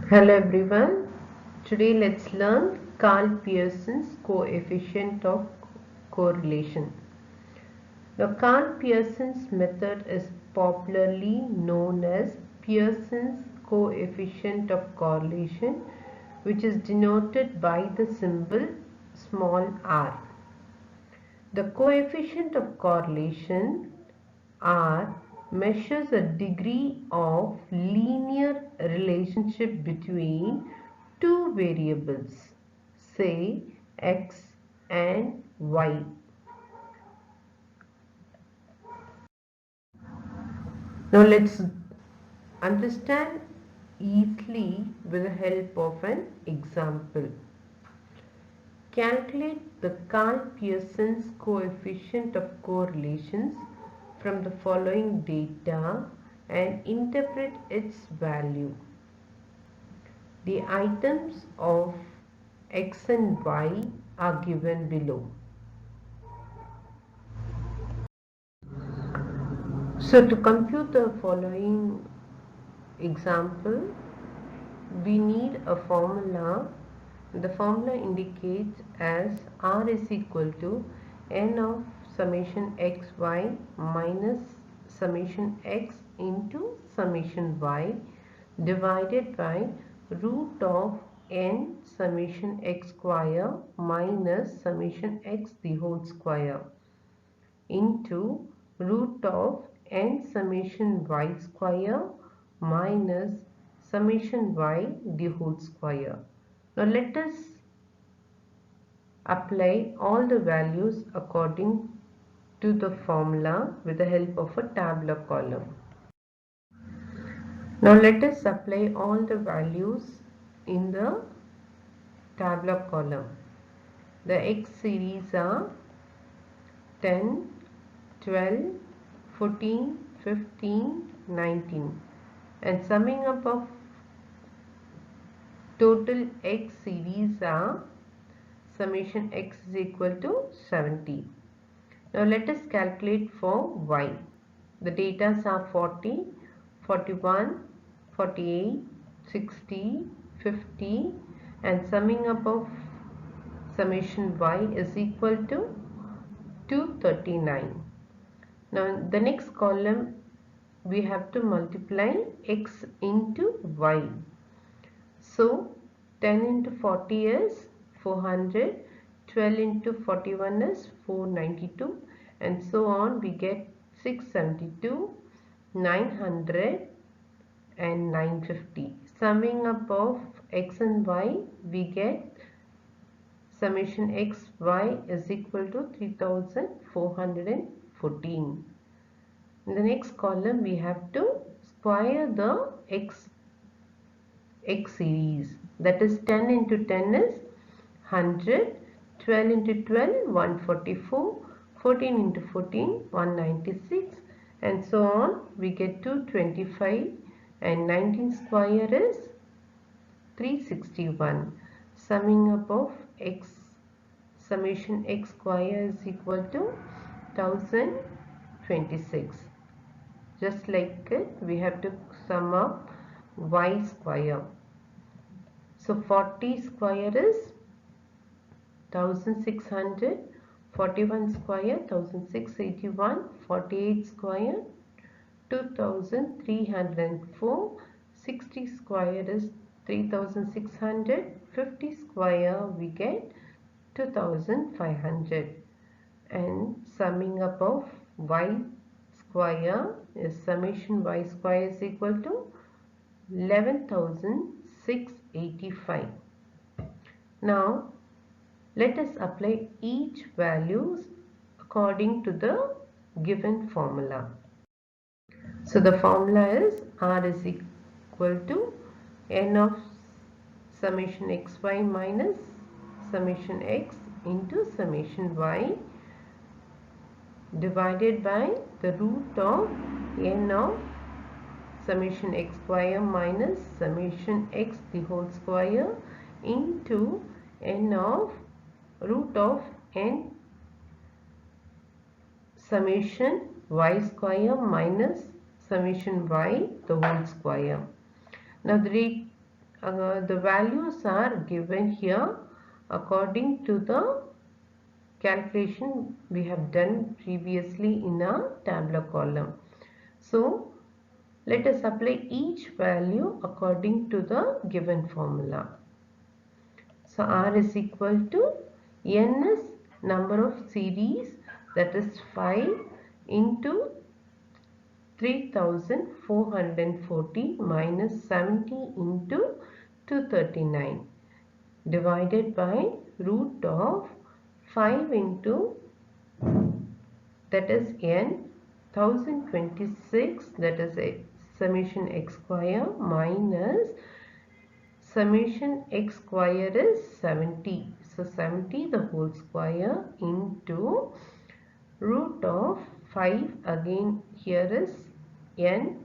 Hello everyone. Today let's learn Karl Pearson's coefficient of correlation. Now Karl Pearson's method is popularly known as Pearson's coefficient of correlation, which is denoted by the symbol small r. The coefficient of correlation R measures a degree of linear relationship between two variables, say x and y. Now let's understand easily with the help of an example. Calculate the Karl Pearson's coefficient of correlations from the following data and interpret its value. The items of x and y are given below. So to compute the following example, we need a formula. The formula indicates as r is equal to n of summation xy minus summation x into summation y divided by root of n summation x square minus summation x the whole square into root of n summation y square minus summation y the whole square. Now let us apply all the values according to the formula with the help of a tabular column. Now let us apply all the values in the tabular column. The x series are 10, 12, 14, 15, 19, and summing up of total x series are summation x is equal to 70. Now let us calculate for y. The data are 40, 41, 48, 60, 50, and summing up of summation y is equal to 239. Now in the next column we have to multiply x into y. So 10 into 40 is 400, 12 into 41 is 492, and so on. We get 672, 900 and 950. Summing up of x and y, we get summation x y is equal to 3414. In the next column we have to square the x series, that is 10 into 10 is 100, 12 into 12 144, 14 into 14 196, and so on. We get 225, and 19 square is 361. Summing up of x summation x square is equal to 1026. Just like it, we have to sum up y square. So 40 square is 1600, 41 square 1681, 48 square 2304, 60 square is 3600, 50 square we get 2500, and summing up of y square is summation y square is equal to 11,685. Now let us apply each values according to the given formula. So the formula is r is equal to n of summation xy minus summation x into summation y divided by the root of n of summation x square minus summation x the whole square into n of root of n summation y square minus summation y the whole square. Now the the values are given here according to the calculation we have done previously in a tabular column. So let us apply each value according to the given formula. So R is equal to N is number of series, that is 5 into 3440 minus 70 into 239 divided by root of 5 into, that is n, 1026, that is a summation x square, minus summation x square is 70. So 70 the whole square into root of 5, again here is n,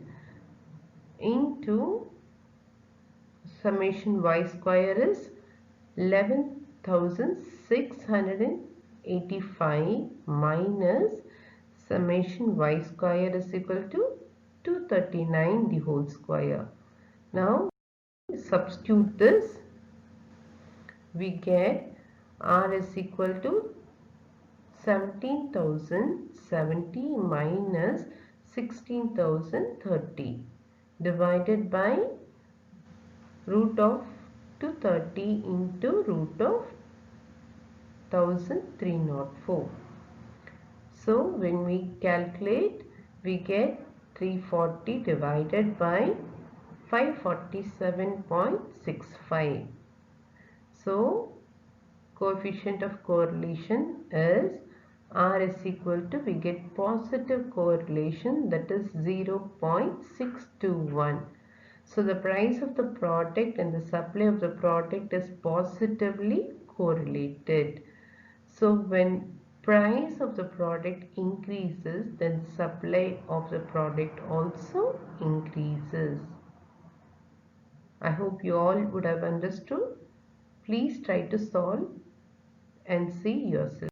into summation y square is 11,685 minus summation y square is equal to 239 the whole square. Now substitute this, we get R is equal to 17,070 minus 16,030 divided by root of 230 into root of 1304. So when we calculate, we get 340 divided by 547.65. So coefficient of correlation is R is equal to, we get positive correlation, that is 0.621. So the price of the product and the supply of the product is positively correlated. So when price of the product increases, then supply of the product also increases. I hope you all would have understood. Please try to solve and see yourself.